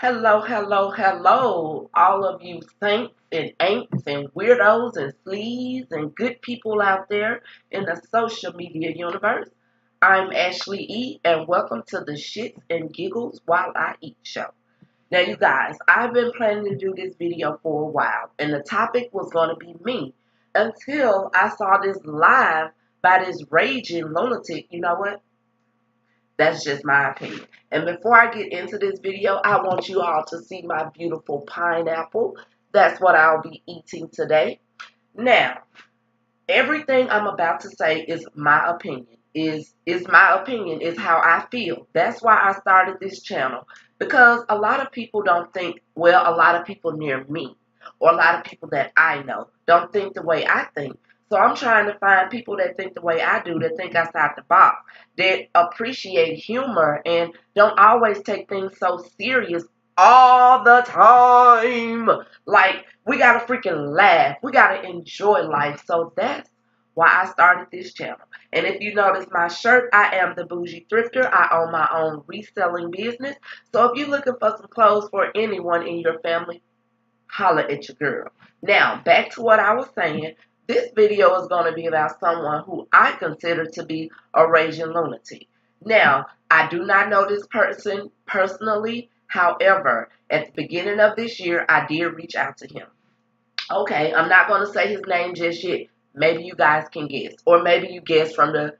Hello, hello, hello, all of you saints and ain'ts and weirdos and sleaze and good people out there in the social media universe. I'm Ashley E, and welcome to the Shits and Giggles While I Eat show. Now, you guys, I've been planning to do this video for a while, and the topic was going to be me until I saw this live by this raging lunatic. You know what? That's just my opinion. And before I get into this video, I want you all to see my beautiful pineapple. That's what I'll be eating today. Now, everything I'm about to say is my opinion. Is my opinion, is how I feel. That's why I started this channel. Because a lot of people don't think, well, a lot of people near me, or a lot of people that I know, don't think the way I think. So I'm trying to find people that think the way I do, that think outside the box, that appreciate humor and don't always take things so serious all the time. Like, we gotta freaking laugh. We gotta enjoy life. So that's why I started this channel. And if you notice my shirt, I am the bougie thrifter. I own my own reselling business. So if you're looking for some clothes for anyone in your family, holla at your girl. Now, back to what I was saying. This video is going to be about someone who I consider to be a raging lunatic. Now, I do not know this person personally. However, at the beginning of this year, I did reach out to him. Okay, I'm not going to say his name just yet. Maybe you guys can guess. Or maybe you guess from the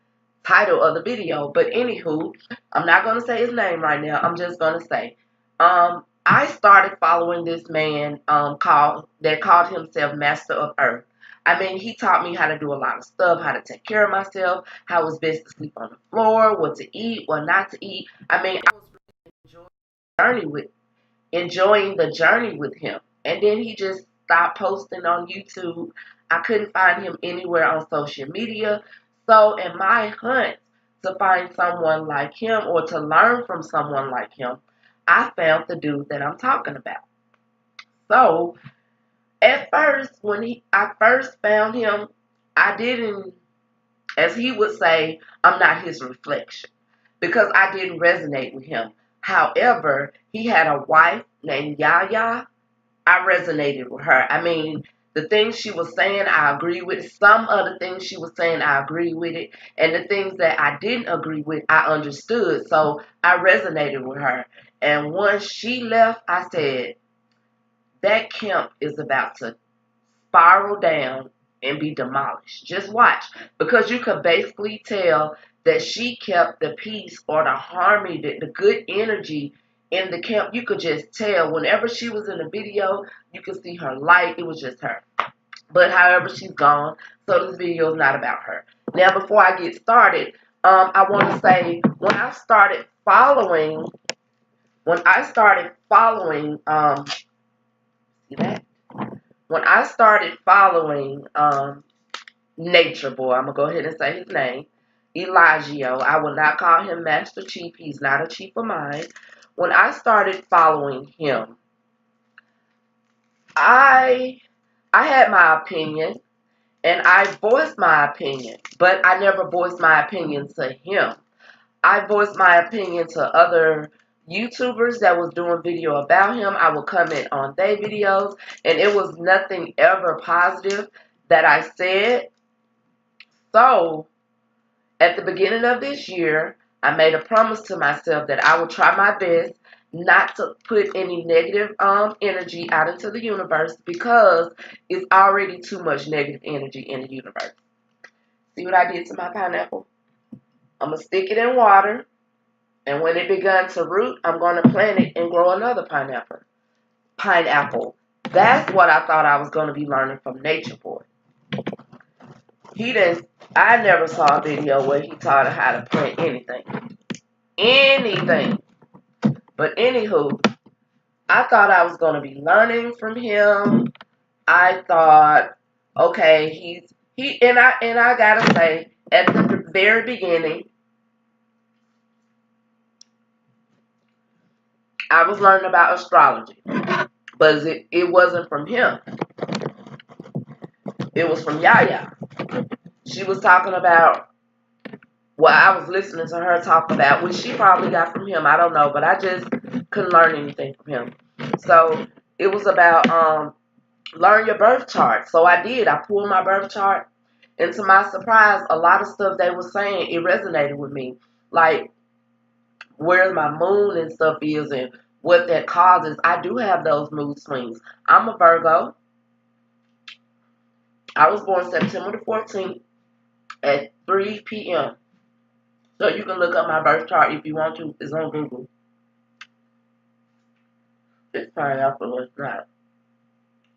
title of the video. But anywho, I'm not going to say his name right now. I'm just going to say, I started following this man called himself Master of Earth. I mean, he taught me how to do a lot of stuff, how to take care of myself, how it's best to sleep on the floor, what to eat, what not to eat. I mean, I was really enjoying the journey with him. And then he just stopped posting on YouTube. I couldn't find him anywhere on social media. So in my hunt to find someone like him or to learn from someone like him, I found the dude that I'm talking about. So at first, when I first found him, I didn't, as he would say, I'm not his reflection because I didn't resonate with him. However, he had a wife named Yaya. I resonated with her. I mean, the things she was saying, I agree with. Some of the things she was saying, I agree with it. And the things that I didn't agree with, I understood. So I resonated with her. And once she left, I said, that camp is about to spiral down and be demolished. Just watch. Because you could basically tell that she kept the peace or the harmony, the good energy in the camp. You could just tell whenever she was in the video, you could see her light. It was just her. But however, she's gone. So this video is not about her. Now, before I get started, I want to say when I started following, see that? When I started following Nature Boy, I'm going to go ahead and say his name, Elijio. I will not call him Master Chief. He's not a chief of mine. When I started following him, I had my opinion, and I voiced my opinion, but I never voiced my opinion to him. I voiced my opinion to other YouTubers that was doing video about him. I would comment on their videos, and it was nothing ever positive that I said. So, at the beginning of this year, I made a promise to myself that I would try my best not to put any negative energy out into the universe because it's already too much negative energy in the universe. See what I did to my pineapple? I'm going to stick it in water. And when it begun to root, I'm going to plant it and grow another pineapple. That's what I thought I was going to be learning from Nature Boy. I never saw a video where he taught her how to plant anything. Anything. But anywho, I thought I was going to be learning from him. I thought, okay, and I gotta say, at the very beginning, I was learning about astrology, but it wasn't from him. It was from Yaya. She was talking about what I was listening to her talk about, which she probably got from him. I don't know, but I just couldn't learn anything from him. So it was about learn your birth chart. So I did. I pulled my birth chart. And to my surprise, a lot of stuff they were saying, it resonated with me. Like where my moon and stuff is and what that causes. I do have those mood swings. I'm a Virgo. I was born September the 14th at 3 p.m. So you can look up my birth chart if you want to. It's on Google. It's pineapple or it's not.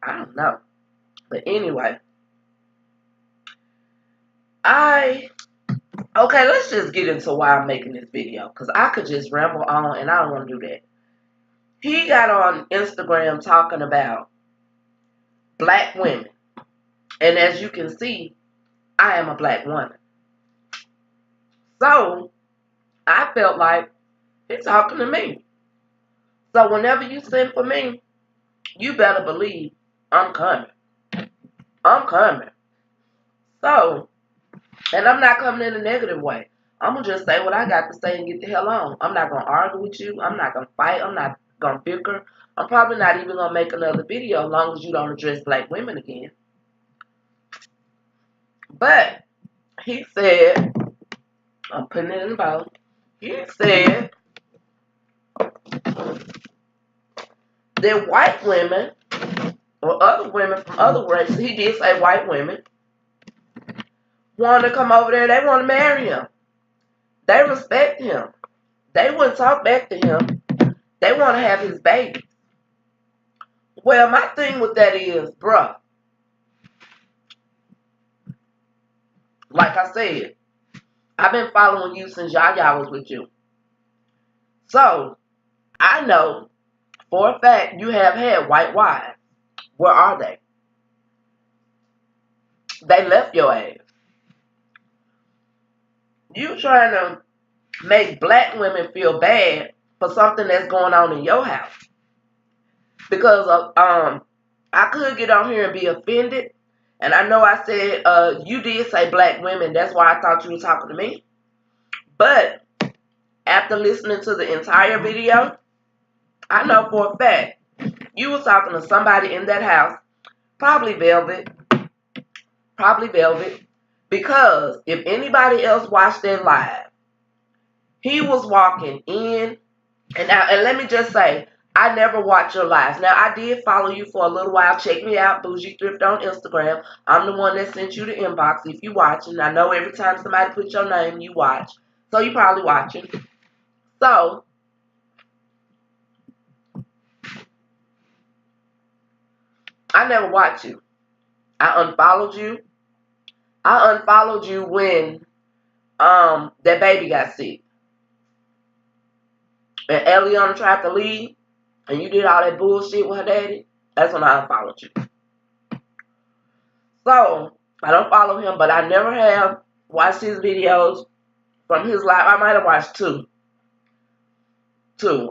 I don't know. But anyway. Okay, let's just get into why I'm making this video. Because I could just ramble on and I don't want to do that. He got on Instagram talking about black women. And as you can see, I am a black woman. So, I felt like he's talking to me. So, whenever you send for me, you better believe I'm coming. I'm coming. So, and I'm not coming in a negative way. I'm going to just say what I got to say and get the hell on. I'm not going to argue with you. I'm not going to fight. I'm not going to bicker. I'm probably not even going to make another video as long as you don't address black women again. But he said, I'm putting it in both. He said that white women or other women from other races, he did say white women, want to come over there. They want to marry him. They respect him. They wouldn't talk back to him. They want to have his baby. Well, my thing with that is, bruh, like I said, I've been following you since Yaya was with you. So, I know for a fact you have had white wives. Where are they? They left your ass. You trying to make black women feel bad for something that's going on in your house. Because I could get on here and be offended. And I know I said, you did say black women. That's why I thought you were talking to me. But after listening to the entire video, I know for a fact you was talking to somebody in that house, probably Velvet. Probably Velvet. Because if anybody else watched that live, he was walking in and out. And let me just say, I never watch your lives. Now, I did follow you for a little while. Check me out, Bougie Thrift on Instagram. I'm the one that sent you the inbox if you watching. I know every time somebody puts your name, you watch. So you probably watching. So, I never watched you. I unfollowed you. I unfollowed you when that baby got sick. And Eliana tried to leave. And you did all that bullshit with her daddy. That's when I unfollowed you. So, I don't follow him, but I never have watched his videos from his live. I might have watched two.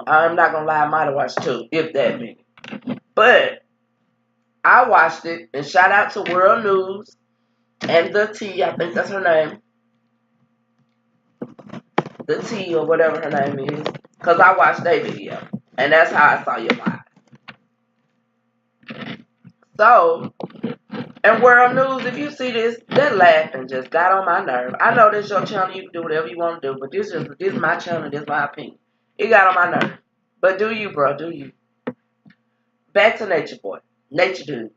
I'm not going to lie, I might have watched two, if that many. But, I watched it, and shout out to World News and the T, I think that's her name. The T, or whatever her name is. Because I watched their video. And that's how I saw your live. So, and World News, if you see this, that laughing just got on my nerve. I know this your channel, you can do whatever you want to do, but this is my channel, this is my opinion. It got on my nerve. But do you, bro, do you. Back to Nature Boy. Nature Dude.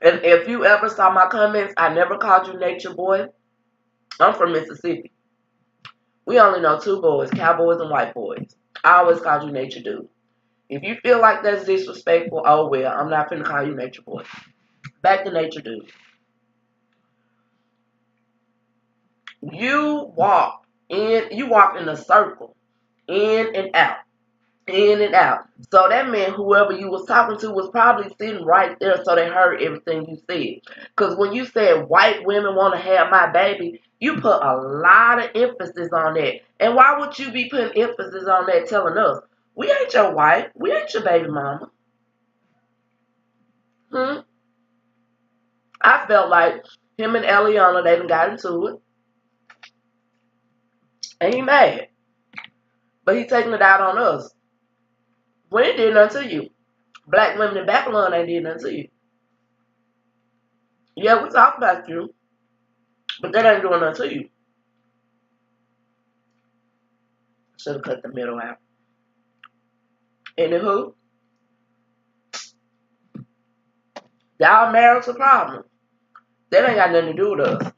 And if you ever saw my comments, I never called you Nature Boy. I'm from Mississippi. We only know two boys, cowboys and white boys. I always called you Nature Dude. If you feel like that's disrespectful, oh well, I'm not finna call you Nature Boy. Back to Nature Dude. You walk in a circle, in and out, in and out. So that meant whoever you was talking to was probably sitting right there so they heard everything you said. Because when you said white women want to have my baby, you put a lot of emphasis on that. And why would you be putting emphasis on that telling us, we ain't your wife, we ain't your baby mama? I felt like him and Eliana, they done got into it. And he mad. But he taking it out on us. We ain't did nothing to you. Black women in Babylon ain't did nothing to you. Yeah, we talk about you, but that ain't doing nothing to you. Should have cut the middle out. Anywho, y'all marital problem. That ain't got nothing to do with us.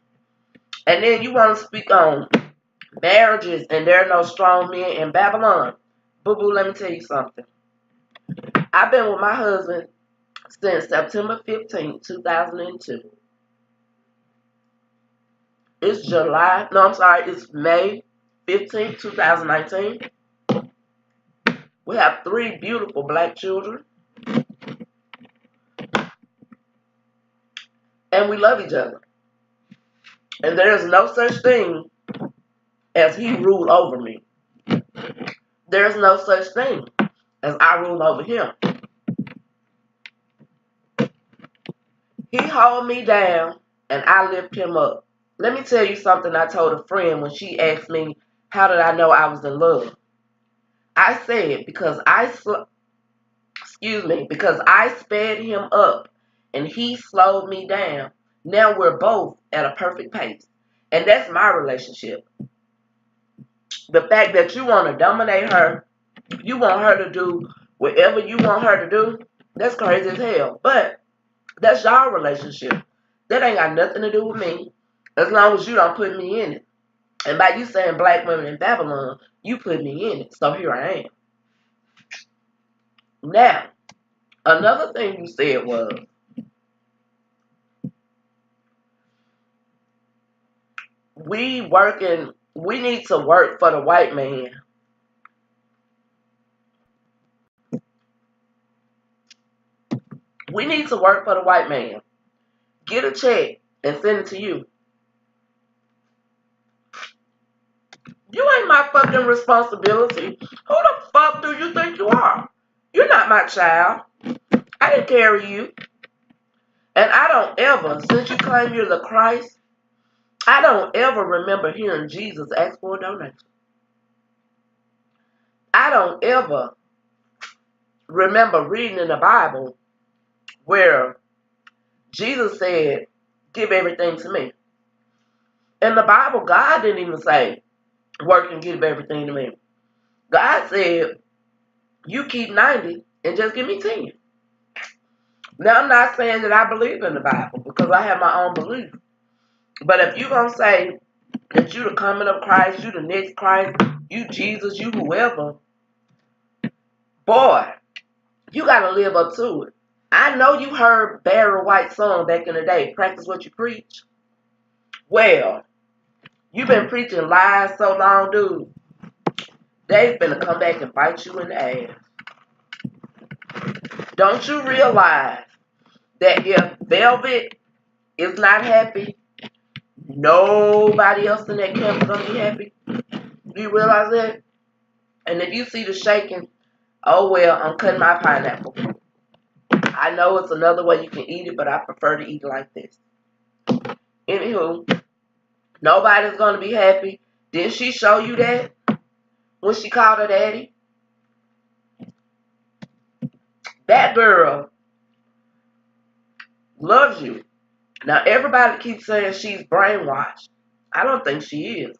And then you want to speak on marriages and there are no strong men in Babylon. Boo-boo, let me tell you something. I've been with my husband since September 15th, 2002. It's it's May 15th, 2019. We have 3 beautiful black children. And we love each other. And there is no such thing as he ruled over me. There is no such thing as I rule over him. He hold me down and I lift him up. Let me tell you something I told a friend when she asked me, how did I know I was in love? I said, because I sped him up and he slowed me down. Now we're both at a perfect pace. And that's my relationship. The fact that you want to dominate her, you want her to do whatever you want her to do, that's crazy as hell. But that's y'all relationship. That ain't got nothing to do with me. As long as you don't put me in it. And by you saying black women in Babylon, you put me in it. So here I am. Now, another thing you said was, we need to work for the white man. We need to work for the white man. Get a check and send it to you. You ain't my fucking responsibility. Who the fuck do you think you are? You're not my child. I didn't carry you. And I don't ever, since you claim you're the Christ, I don't ever remember hearing Jesus ask for a donation. I don't ever remember reading in the Bible where Jesus said, give everything to me. In the Bible, God didn't even say, work and give everything to me. God said, you keep 90 and just give me 10. Now, I'm not saying that I believe in the Bible because I have my own belief. But if you're going to say that you the coming of Christ, you the next Christ, you Jesus, you whoever, boy, you got to live up to it. I know you heard Barry White's song back in the day, practice what you preach. Well, you've been preaching lies so long, dude. They's finna come back and bite you in the ass. Don't you realize that if Velvet is not happy, nobody else in that camp is gonna be happy? Do you realize that? And if you see the shaking, oh well, I'm cutting my pineapple. I know it's another way you can eat it, but I prefer to eat it like this. Anywho, nobody's gonna be happy. Didn't she show you that when she called her daddy? That girl loves you. Now, everybody keeps saying she's brainwashed. I don't think she is.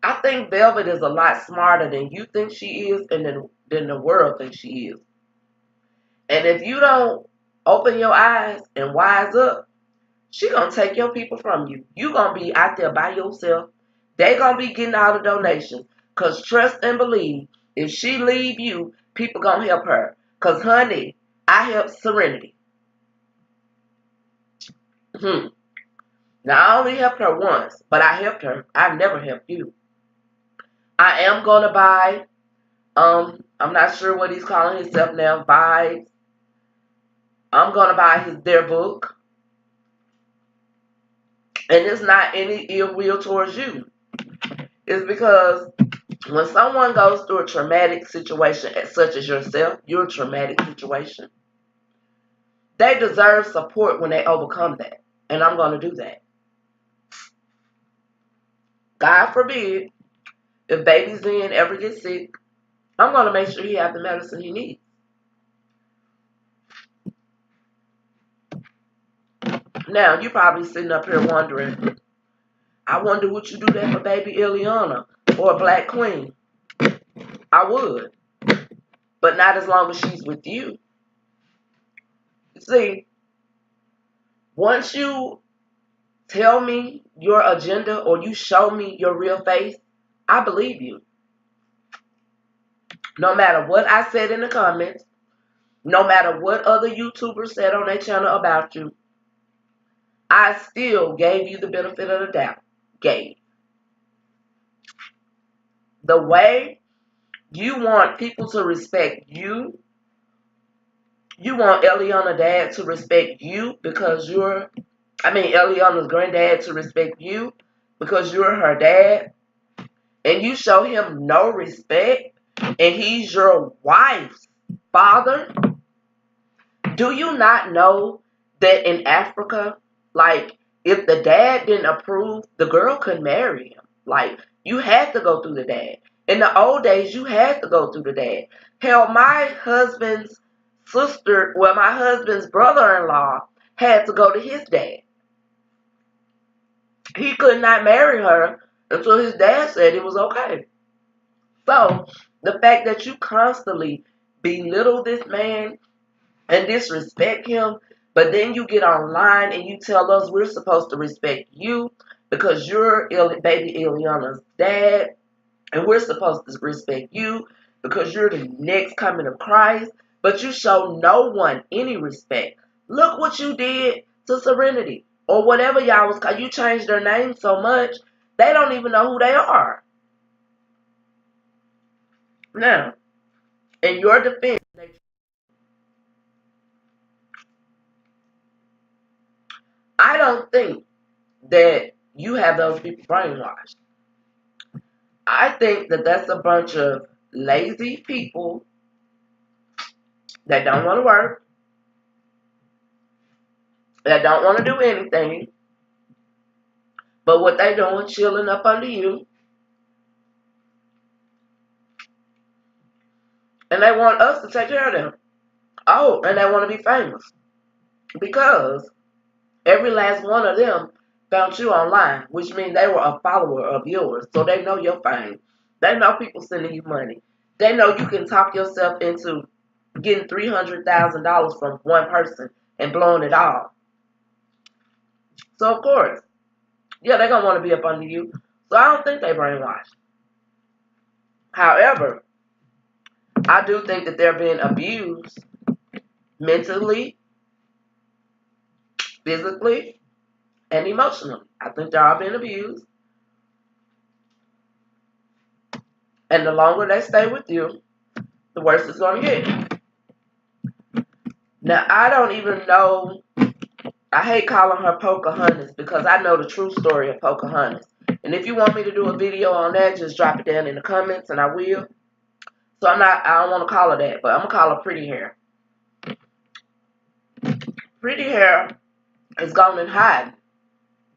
I think Velvet is a lot smarter than you think she is and than the world thinks she is. And if you don't open your eyes and wise up, she gonna take your people from you. You gonna be out there by yourself. They gonna be getting all the donations. Because trust and believe, if she leave you, people gonna help her. Because, honey, I helped Serenity. Now, I only helped her once, but I helped her. I've never helped you. I am going to buy, I'm not sure what he's calling himself now, Vibes. I'm going to buy their book. And it's not any ill will towards you. It's because when someone goes through a traumatic situation, such as yourself, your traumatic situation, they deserve support when they overcome that. And I'm going to do that. God forbid If baby Zen ever gets sick, I'm going to make sure he has the medicine he needs. Now, you're probably sitting up here wondering, I wonder would you do that for baby Ileana or Black Queen? I would, but not as long as she's with you. You see, once you tell me your agenda or you show me your real face, I believe you. No matter what I said in the comments, no matter what other YouTubers said on their channel about you, I still gave you the benefit of the doubt. Gave. The way you want people to respect you, you want Eliana's dad to respect you because Eliana's granddad to respect you because you're her dad, and you show him no respect, and he's your wife's father. Do you not know that in Africa, like, if the dad didn't approve, the girl couldn't marry him? Like, you had to go through the dad. In the old days, you had to go through the dad. Hell, my husband's brother-in-law had to go to his dad. He could not marry her until his dad said it was okay. So, the fact that you constantly belittle this man and disrespect him, but then you get online and you tell us we're supposed to respect you because you're baby Ileana's dad, and we're supposed to respect you because you're the next coming of Christ, but you show no one any respect. Look what you did to Serenity, or whatever y'all was called. You changed their name so much, they don't even know who they are. Now, in your defense, I don't think that you have those people brainwashed. I think that that's a bunch of lazy people that don't want to work, that don't want to do anything, but what they doing, chilling up under you, and they want us to take care of them. Oh, and they want to be famous because every last one of them found you online, which means they were a follower of yours, so they know your fame. They know people sending you money. They know you can talk yourself into getting $300,000 from one person and blowing it all. So, of course, yeah, they're going to want to be up under you. So, I don't think they brainwashed. However, I do think that they're being abused mentally, physically, and emotionally. I think they're all being abused. And the longer they stay with you, the worse it's going to get. Now, I don't even know. I hate calling her Pocahontas because I know the true story of Pocahontas. And if you want me to do a video on that, just drop it down in the comments and I will. So I don't want to call her that, but I'm going to call her Pretty Hair. Pretty Hair is gone in hiding.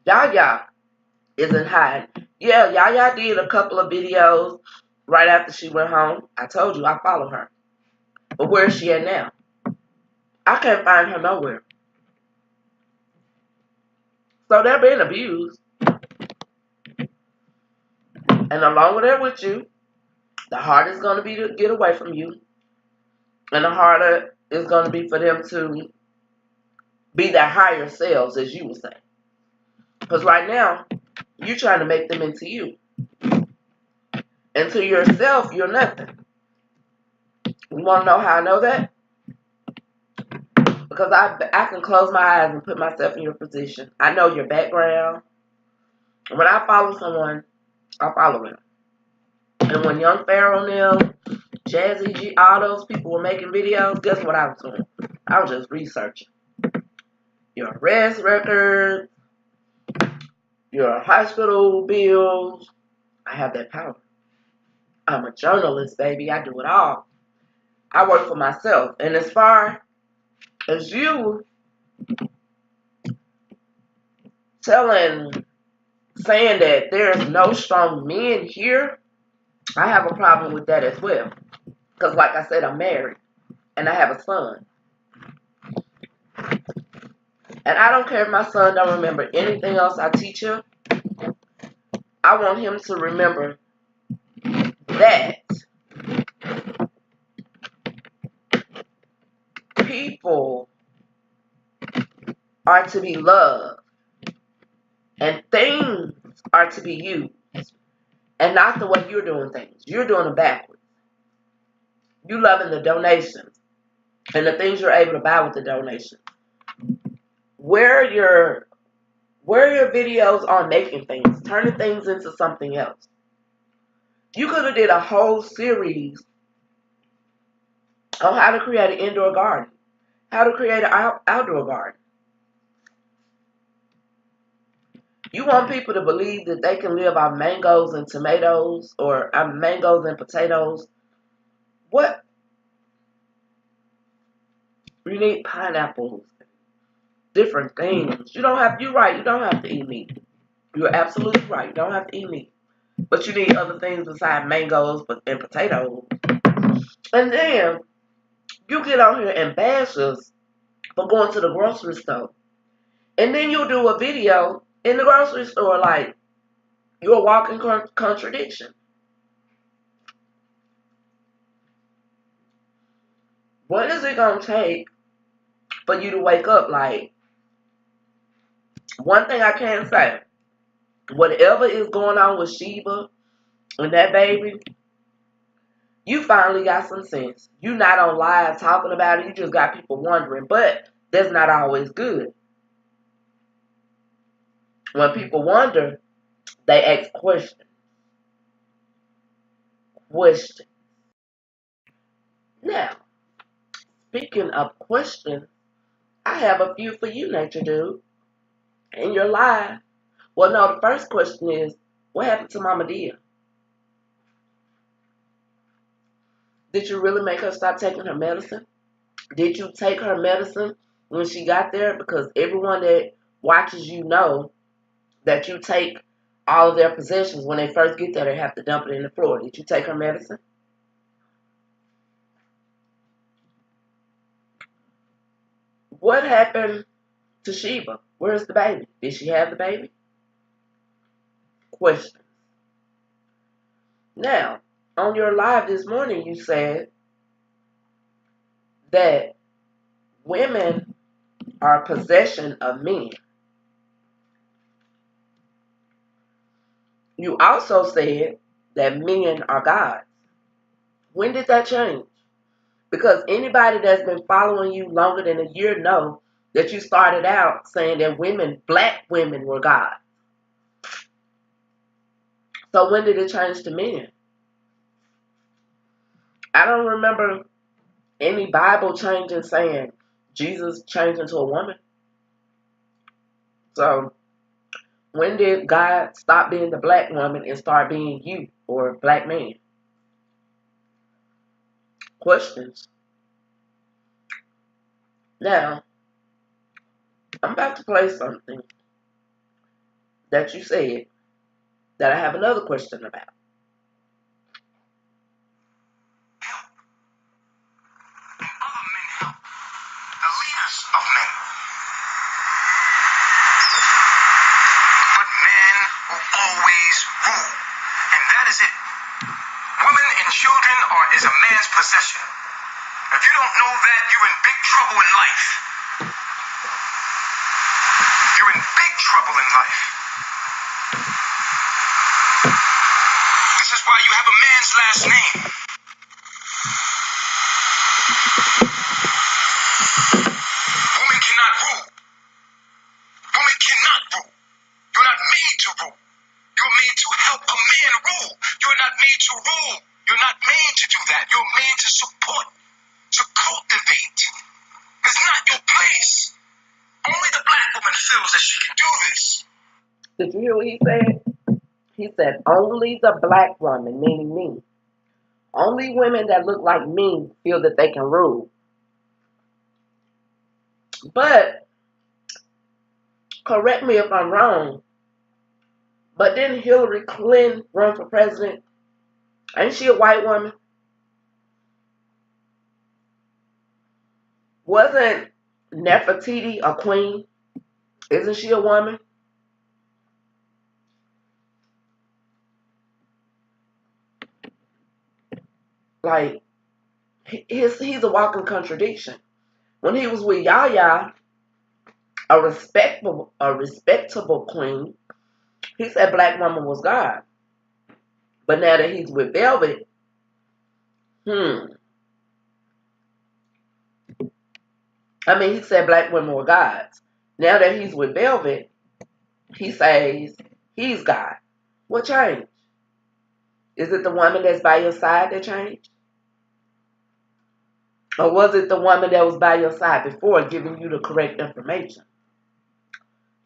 Yaya is in hiding. Yeah, Yaya did a couple of videos right after she went home. I told you I follow her. But where is she at now? I can't find her nowhere. So they're being abused. And the longer they're with you, the harder it's going to be to get away from you. And the harder it's going to be for them to be their higher selves, as you would say. Because right now, you're trying to make them into you. And to yourself, you're nothing. You want to know how I know that? Because I can close my eyes and put myself in your position. I know your background. When I follow someone, I follow them. And when Young Pharaoh and them, Jazzy G, all those people were making videos, guess what I was doing? I was just researching. Your arrest records, your hospital bills. I have that power. I'm a journalist, baby. I do it all. I work for myself. And as far as you saying that there's no strong men here, I have a problem with that as well. Because like I said, I'm married and I have a son. And I don't care if my son don't remember anything else I teach him. I want him to remember that people are to be loved and things are to be used and not the way you're doing things. You're doing it backwards. You loving the donations and the things you're able to buy with the donations. Where your videos on making things, turning things into something else. You could have did a whole series on how to create an indoor garden, how to create an outdoor garden. You want people to believe that they can live on mangoes and tomatoes or mangoes and potatoes. What? You need pineapples, different things. You're right, you don't have to eat meat. You're absolutely right, you don't have to eat meat. But you need other things besides mangoes and potatoes. And then you get on here and bash us for going to the grocery store. And then you'll do a video in the grocery store like you're a walking contradiction. What is it going to take for you to wake up? Like, one thing I can say, whatever is going on with Sheba and that baby, you finally got some sense. You not on live talking about it. You just got people wondering. But that's not always good. When people wonder, they ask questions. Now, speaking of questions, I have a few for you, Nature Dude. In your live. Well, no, the first question is, what happened to Mama Dia? Did you really make her stop taking her medicine? Did you take her medicine when she got there? Because everyone that watches you know that you take all of their possessions. When they first get there, they have to dump it in the floor. Did you take her medicine? What happened to Sheba? Where's the baby? Did she have the baby? Question. Now, on your live this morning, you said that women are a possession of men. You also said that men are gods. When did that change? Because anybody that's been following you longer than a year know that you started out saying that black women were gods. So when did it change to men? I don't remember any Bible changing saying Jesus changed into a woman. So when did God stop being the black woman and start being you or black man? Questions. Now, I'm about to play something that you said that I have another question about. The leaders of men. But men will always rule. And that is it. Women and children is a man's possession. If you don't know that, you're in big trouble in life. You're in big trouble in life. This is why you have a man's last name. Women cannot rule. Women cannot rule. You're not made to rule. You're made to help a man rule. You're not made to rule. You're not made to do that. You're made to support, to cultivate. It's not your place. Only the black woman feels that she can do this. Did you hear what he said? He said, only the black woman, meaning me. Only women that look like me feel that they can rule. But, correct me if I'm wrong, but didn't Hillary Clinton run for president Ain't she a white woman? Wasn't Nefertiti a queen? Isn't she a woman? Like, he's a walking contradiction. When he was with Yaya, a respectable queen, he said black woman was God. But now that he's with Velvet, he said black women were gods. Now that he's with Velvet, he says he's God. What changed? Is it the woman that's by your side that changed? Or was it the woman that was by your side before giving you the correct information?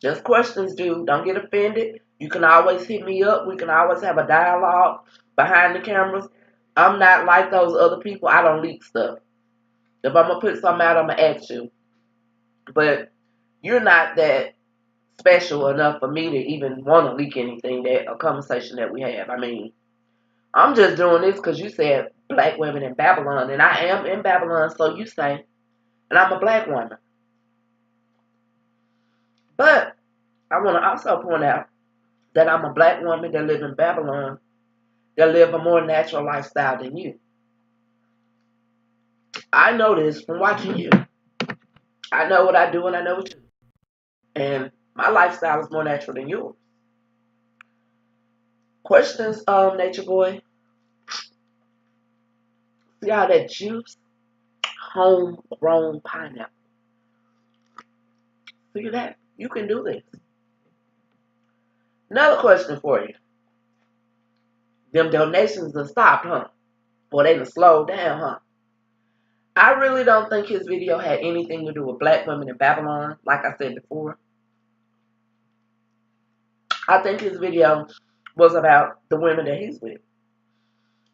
Just questions, dude. Don't get offended. You can always hit me up. We can always have a dialogue behind the cameras. I'm not like those other people. I don't leak stuff. If I'm going to put something out, I'm going to ask you. But you're not that special enough for me to even want to leak anything, a conversation that we have. I'm just doing this because you said black women in Babylon, and I am in Babylon, so you say, and I'm a black woman. But I want to also point out that I'm a black woman that live in Babylon, that live a more natural lifestyle than you. I know this from watching you. I know what I do and I know what you do. And my lifestyle is more natural than yours. Questions, Nature Boy? See how that juice, homegrown pineapple. See that? You can do this. Another question for you. Them donations have stopped, huh? Or they done slowed down, huh? I really don't think his video had anything to do with black women in Babylon, like I said before. I think his video was about the women that he's with.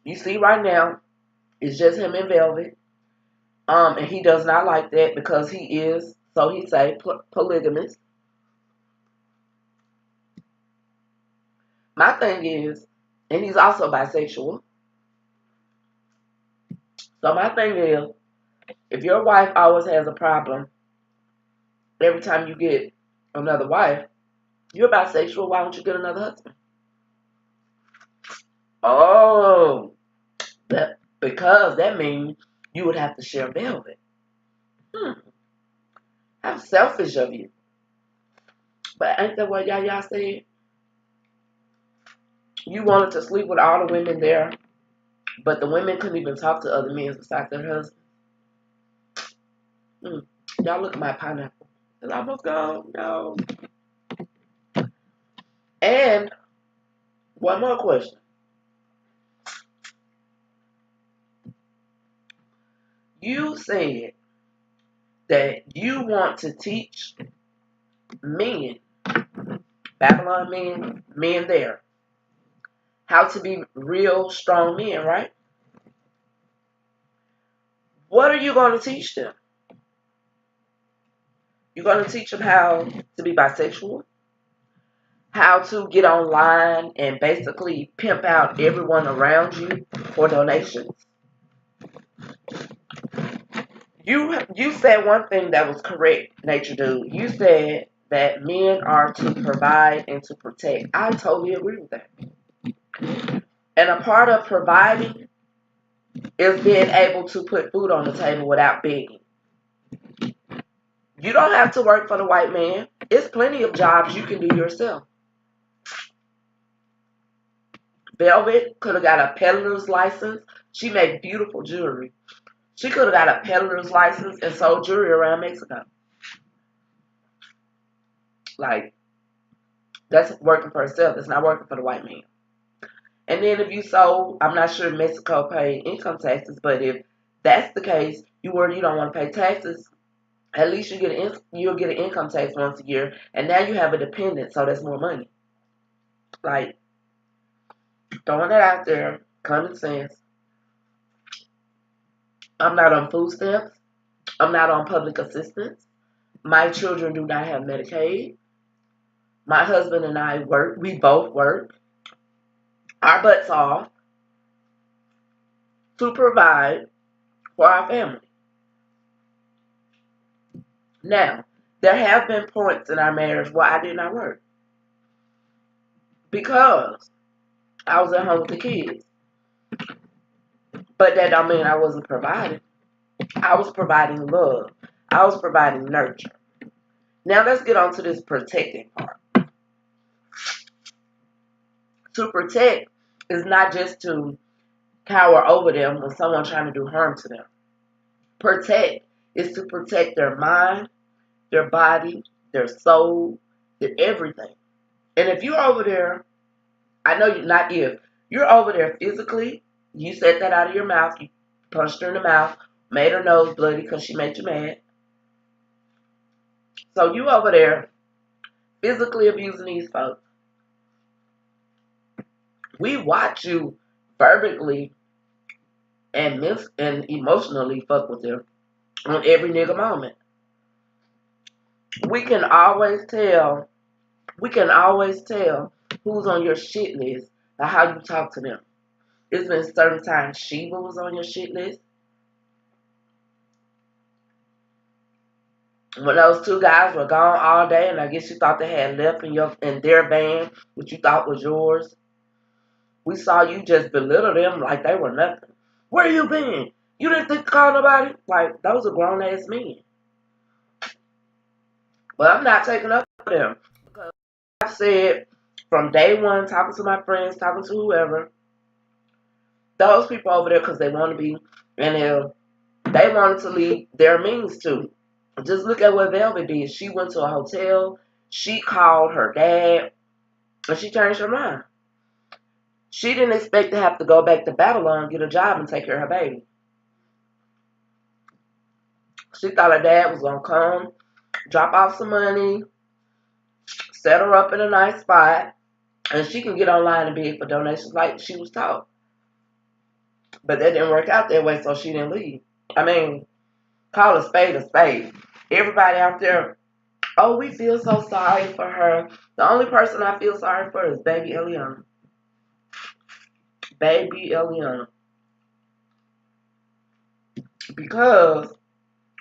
You see right now, it's just him and Velvet. And he does not like that because he is, so he say, polygamous. My thing is, and he's also bisexual. So my thing is, if your wife always has a problem every time you get another wife, you're bisexual, why don't you get another husband? Oh, because that means you would have to share Velvet. How selfish of you. But ain't that what Yaya said? You wanted to sleep with all the women there, but the women couldn't even talk to other men besides their husbands. Y'all look at my pineapple. It's almost gone. No. And one more question. You said that you want to teach men, Babylon men there, how to be real strong men, right? What are you going to teach them? You're going to teach them how to be bisexual, how to get online and basically pimp out everyone around you for donations. You said one thing that was correct, Nature Dude. You said that men are to provide and to protect. I totally agree with that. And a part of providing is being able to put food on the table without begging. You don't have to work for the white man. It's plenty of jobs you can do yourself. Velvet could have got a peddler's license. She made beautiful jewelry. She could have got a peddler's license and sold jewelry around Mexico. Like, that's working for herself. It's not working for the white man. And then if you sold, I'm not sure Mexico paid income taxes, but if that's the case, you don't want to pay taxes, at least you'll get an income tax once a year, and now you have a dependent, so that's more money. Like, throwing that out there, common sense. I'm not on food stamps. I'm not on public assistance. My children do not have Medicaid. My husband and I work. We both work. Our butts off. to provide for our family. Now, there have been points in our marriage where I did not work because I was at home with the kids. But that don't mean I wasn't providing. I was providing love. I was providing nurture. Now let's get on to this protecting part. To protect is not just to cower over them when someone's trying to do harm to them. Protect is to protect their mind, their body, their soul, their everything. And if you're over there, I know you're not if, you're over there physically, you said that out of your mouth, you punched her in the mouth, made her nose bloody because she made you mad. So you over there physically abusing these folks. We watch you verbally and emotionally fuck with them on every nigga moment. We can always tell who's on your shit list by how you talk to them. It's been certain times Sheba was on your shit list. When those two guys were gone all day, and I guess you thought they had left in their band, which you thought was yours. We saw you just belittle them like they were nothing. Where you been? You didn't think to call nobody? Like, those are grown ass men. But I'm not taking up for them. Because I said from day one, talking to my friends, talking to whoever, those people over there because they want to be, and they wanted to leave their means too. Just look at what Velvet did. She went to a hotel, she called her dad, and she changed her mind. She didn't expect to have to go back to Babylon, get a job, and take care of her baby. She thought her dad was going to come, drop off some money, set her up in a nice spot, and she can get online and beg for donations like she was taught. But that didn't work out that way, so she didn't leave. I mean, call a spade a spade. Everybody out there, oh, we feel so sorry for her. The only person I feel sorry for is baby Eliana. Baby Eliana. Because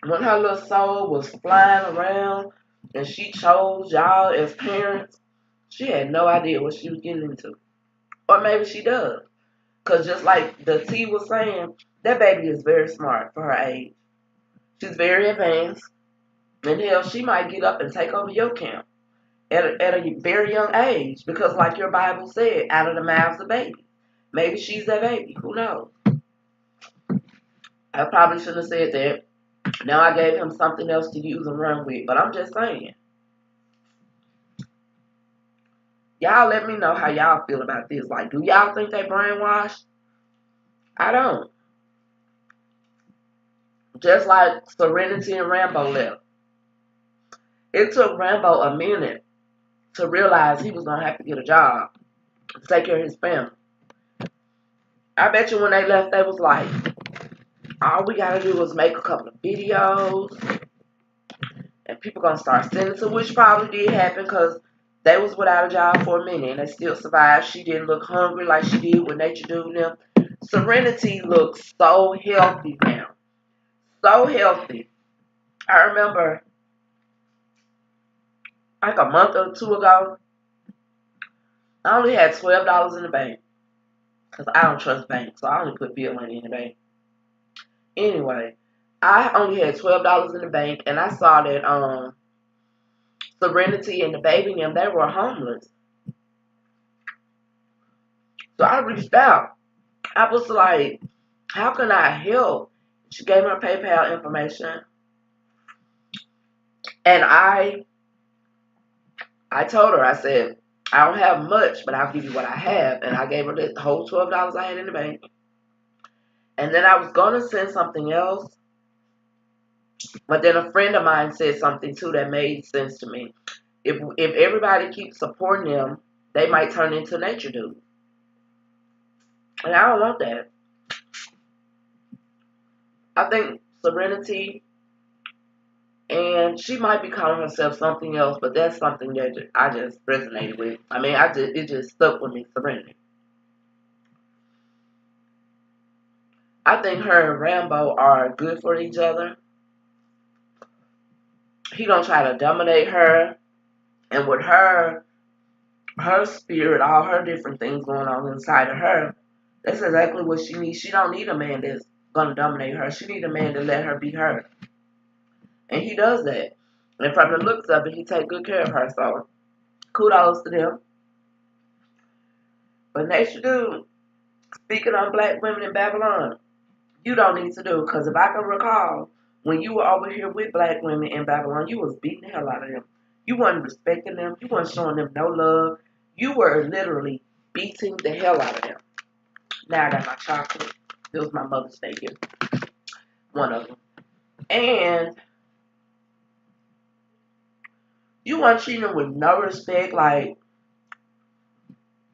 when her little soul was flying around and she chose y'all as parents, she had no idea what she was getting into. Or maybe she does. Because just like the T was saying, that baby is very smart for her age. She's very advanced. And hell, she might get up and take over your camp at a very young age. Because like your Bible said, out of the mouths of babies. Maybe she's that baby. Who knows? I probably shouldn't have said that. Now I gave him something else to use and run with. But I'm just saying. Y'all let me know how y'all feel about this. Like, do y'all think they brainwashed? I don't. Just like Serenity and Rambo left. It took Rambo a minute to realize he was going to have to get a job to take care of his family. I bet you when they left, they was like, all we got to do is make a couple of videos and people going to start sending to, which probably did happen because they was without a job for a minute and they still survived. She didn't look hungry like she did when Nature do them. Serenity looks so healthy now. So healthy. I remember like a month or two ago, I only had $12 in the bank. Because I don't trust banks, so I only put bill money in the bank. Anyway, I only had $12 in the bank, and I saw that Serenity and the baby and them, they were homeless. So I reached out. I was like, how can I help? She gave me her PayPal information. And I told her, I said, I don't have much, but I'll give you what I have. And I gave her the whole $12 I had in the bank. And then I was going to send something else. But then a friend of mine said something too that made sense to me. If everybody keeps supporting them, they might turn into Nature dudes. And I don't want that. I think Serenity, and she might be calling herself something else, but that's something that I just resonated with. I mean, it just stuck with me, Serenity. I think her and Rambo are good for each other. He don't try to dominate her. And with her spirit, all her different things going on inside of her, that's exactly what she needs. She don't need a man that's gonna dominate her. She need a man to let her be her. And he does that. And from the looks of it, he take good care of her. So kudos to them. But next you do, speaking on black women in Babylon, you don't need to do, because if I can recall, when you were over here with black women in Babylon, you was beating the hell out of them. You wasn't respecting them. You wasn't showing them no love. You were literally beating the hell out of them. Now I got my chocolate. It was my Mother's Day gift. One of them. And you weren't treating them with no respect. Like,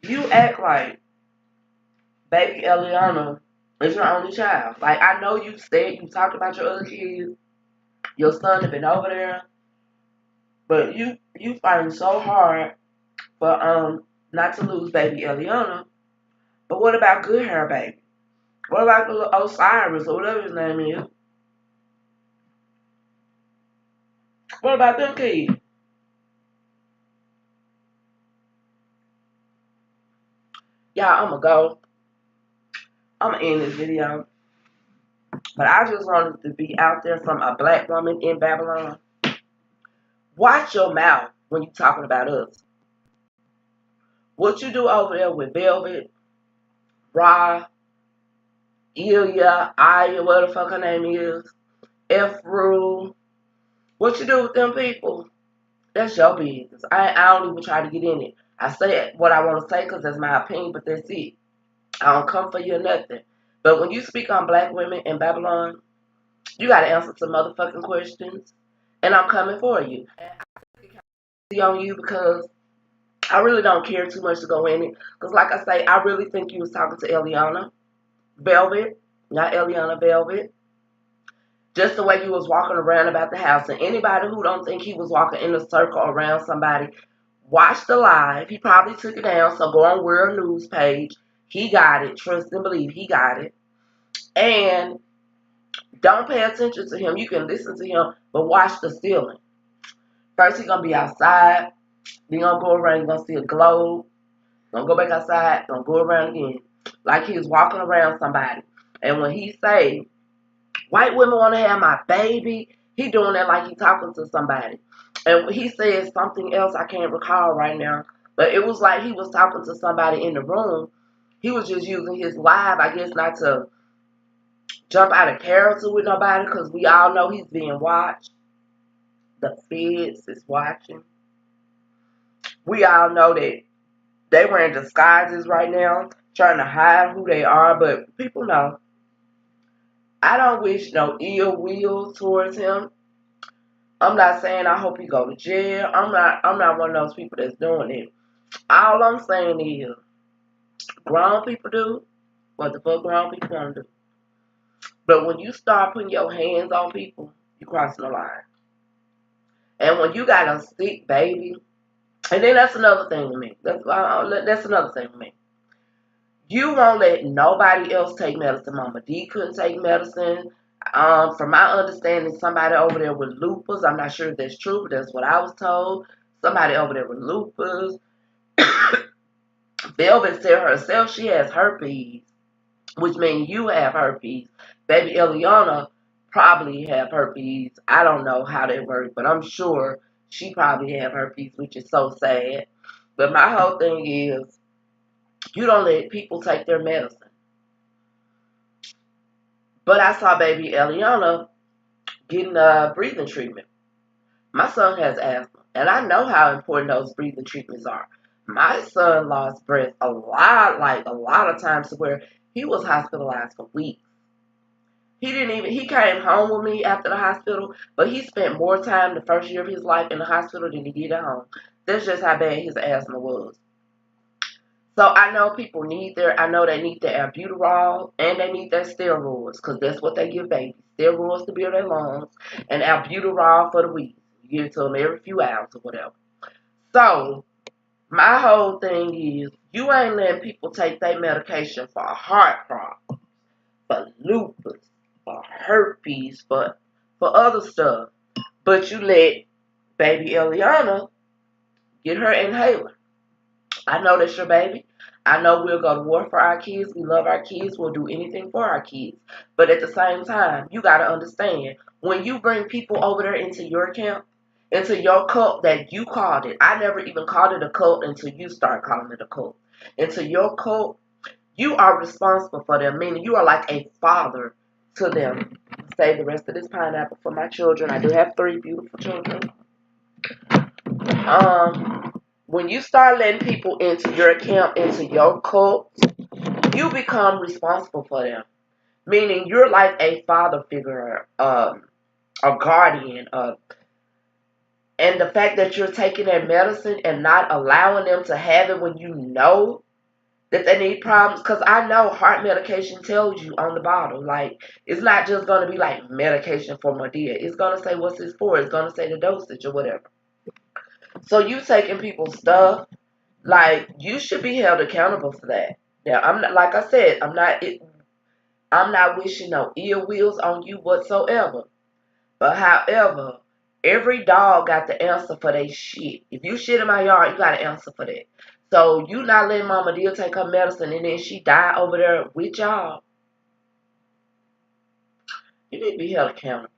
you act like baby Eliana is your only child. Like, I know you said you talked about your other kids. Your son had been over there. But you fighting so hard for not to lose baby Eliana. But what about good hair baby? What about the little Osiris or whatever his name is? What about them kids? Y'all, I'ma go. I'ma end this video. But I just wanted to be out there from a black woman in Babylon. Watch your mouth when you talking about us. What you do over there with Velvet, Ra, Ilya, Aya, whatever the fuck her name is, F. Rule. What you do with them people? That's your business. I don't even try to get in it. I say what I want to say because that's my opinion, but that's it. I don't come for you or nothing. But when you speak on black women in Babylon, you got to answer some motherfucking questions. And I'm coming for you. And I on you because I really don't care too much to go in it. Because like I say, I really think you was talking to Eliana Velvet, not Eliana Velvet. Just the way you was walking around about the house. And anybody who don't think he was walking in a circle around somebody, watch the live. He probably took it down, so go on World News page. He got it. Trust and believe he got it. And don't pay attention to him. You can listen to him, but watch the ceiling. First, he's going to be outside. Then going to go around. You're going to see a globe. Going to go back outside. Going to go around again. Like he was walking around somebody. And when he say, white women want to have my baby, he doing that like he talking to somebody. And he said something else I can't recall right now. But it was like he was talking to somebody in the room. He was just using his live, I guess, not to jump out of character with nobody, because we all know he's being watched. The feds is watching. We all know that they wearing disguises right now, trying to hide who they are, but people know. I don't wish no ill will towards him. I'm not saying I hope he go to jail. I'm not one of those people that's doing it. All I'm saying is, grown people do what the fuck grown people want to do. But when you start putting your hands on people, you crossing the line. And when you got a sick baby, and then that's another thing to me. That's another thing to me. You won't let nobody else take medicine. Mama D couldn't take medicine. From my understanding, somebody over there with lupus. I'm not sure if that's true, but that's what I was told. Somebody over there with lupus. Velvet said herself she has herpes, which means you have herpes. Baby Eliana probably have herpes. I don't know how that works, but I'm sure she probably have herpes, which is so sad. But my whole thing is, you don't let people take their medicine. But I saw baby Eliana getting a breathing treatment. My son has asthma, and I know how important those breathing treatments are. My son lost breath a lot of times to where he was hospitalized for weeks. He came home with me after the hospital, but he spent more time the first year of his life in the hospital than he did at home. That's just how bad his asthma was. So I know I know they need their albuterol and they need their steroids, because that's what they give babies. Steroids to build their lungs and albuterol for the week. You give it to them every few hours or whatever. So my whole thing is, you ain't letting people take their medication for a heart problem, for lupus, for herpes, for other stuff. But you let baby Eliana get her inhaler. I know that's your baby. I know we'll go to war for our kids. We love our kids. We'll do anything for our kids. But at the same time, you got to understand, when you bring people over there into your camp, into your cult that you called it. I never even called it a cult until you start calling it a cult. Into your cult, you are responsible for them, meaning you are like a father to them. Save the rest of this pineapple for my children. I do have 3 beautiful children. When you start letting people into your camp, into your cult, you become responsible for them. Meaning you're like a father figure, a guardian, and the fact that you're taking their medicine and not allowing them to have it when you know that they need problems. Because I know heart medication tells you on the bottle, like, it's not just going to be like medication for Medea. It's going to say what's this for. It's going to say the dosage or whatever. So you taking people's stuff, like, you should be held accountable for that. Now, I'm not, like I said, I'm not wishing no ill wills on you whatsoever. But however, every dog got the answer for their shit. If you shit in my yard, you got an answer for that. So you not letting Mama Deal take her medicine and then she die over there with y'all. You need to be held accountable.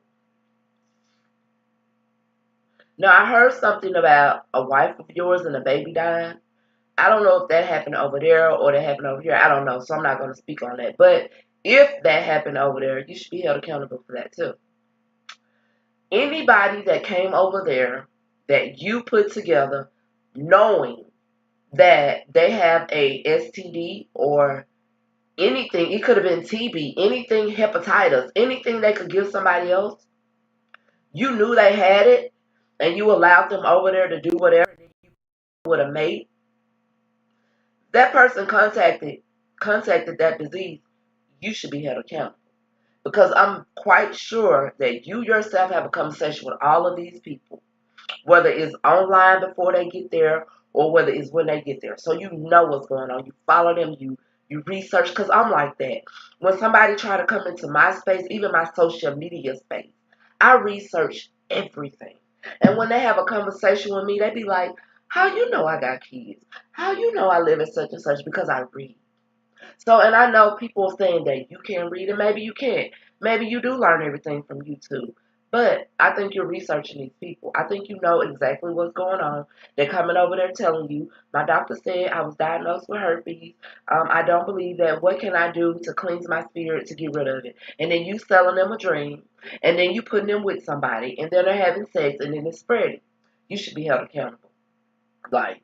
Now, I heard something about a wife of yours and a baby dying. I don't know if that happened over there or that happened over here. I don't know, so I'm not going to speak on that. But if that happened over there, you should be held accountable for that too. Anybody that came over there that you put together knowing that they have a STD or anything, it could have been TB, anything, hepatitis, anything they could give somebody else, you knew they had it and you allowed them over there to do whatever with a mate, that person contacted that disease, you should be held accountable. Because I'm quite sure that you yourself have a conversation with all of these people, whether it's online before they get there or whether it's when they get there. So you know what's going on. You follow them, you research, because I'm like that. When somebody try to come into my space, even my social media space, I research everything. And when they have a conversation with me, they be like, how you know I got kids? How you know I live in such and such? Because I read. So, and I know people saying that you can't read and maybe you can't. Maybe you do learn everything from YouTube. But I think you're researching these people. I think you know exactly what's going on. They're coming over there telling you, my doctor said I was diagnosed with herpes. I don't believe that. What can I do to cleanse my spirit to get rid of it? And then you selling them a dream. And then you putting them with somebody. And then they're having sex and then it's spreading. You should be held accountable. Like,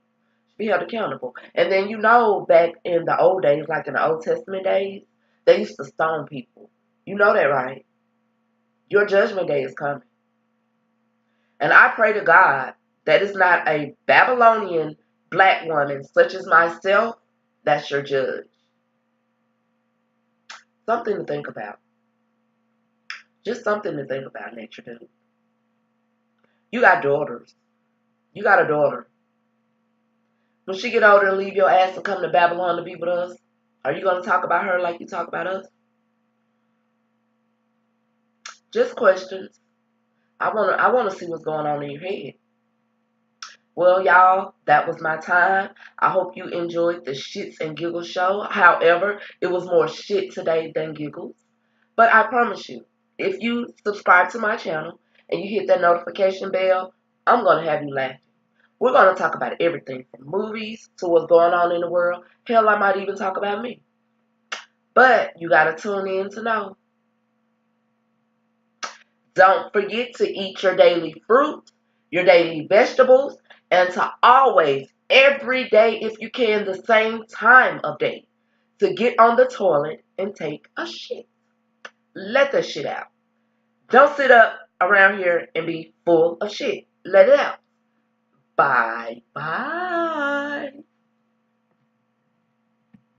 be held accountable. And then you know back in the old days, like in the Old Testament days, they used to stone people. You know that, right? Your judgment day is coming. And I pray to God that it's not a Babylonian black woman such as myself that's your judge. Something to think about. Just something to think about, Nature Dude. You got daughters. You got a daughter. When she get older and leave your ass and come to Babylon to be with us, are you going to talk about her like you talk about us? Just questions. I wanna see what's going on in your head. Well, y'all, that was my time. I hope you enjoyed the Shits and Giggles show. However, it was more shit today than giggles. But I promise you, if you subscribe to my channel and you hit that notification bell, I'm gonna have you laughing. We're gonna talk about everything from movies to what's going on in the world. Hell, I might even talk about me. But you gotta tune in to know. Don't forget to eat your daily fruit, your daily vegetables, and to always, every day if you can, the same time of day, to get on the toilet and take a shit. Let the shit out. Don't sit up around here and be full of shit. Let it out. Bye. Bye.